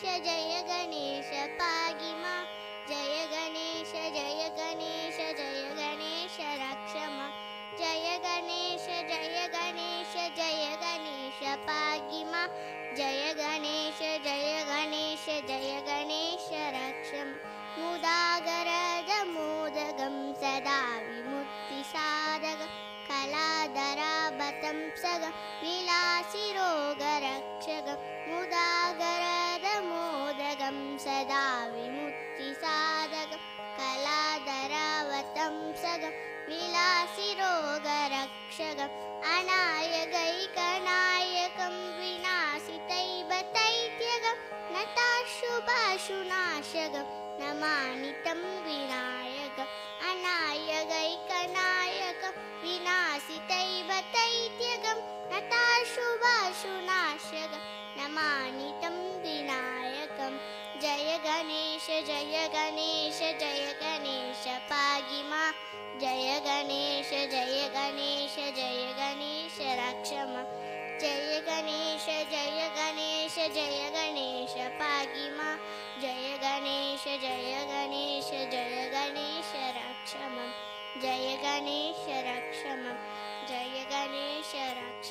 जय गणेश पाहि मां जय गणेश जय गणेश जय गणेश रक्ष मां जय गणेश जय गणेश जय गणेश पाहि मां जय गणेश जय गणेश जय गणेश रक्ष मां मुदागरजमोदगं सदा विमुक्तिसाधकं कलाधराभतं विलासिरोगरक्षकं मुदागरजमोदगं सदा विमुक्तिसाधकं कलाधरावतं विलासिरोगरक्षकम् अनायकैकनायकं विनाशितैवतैत्यगं नताशुभाशुनाशकं नमामि तं विनायकम् अनायकैकनायकं विनाशितैवतैत्यगं नताशुभाशुनाशकं नमामि तं विनायकम् जय गणेश जय गणेश जय गणेश पाहि मां जय गणेश जय गणेश जय गणेश रक्ष मां जय गणेश जय गणेश जय गणेश पाहि मां जय गणेश जय गणेश जय गणेश रक्ष मां जय गणेश रक्ष मां जय गणेश रक्ष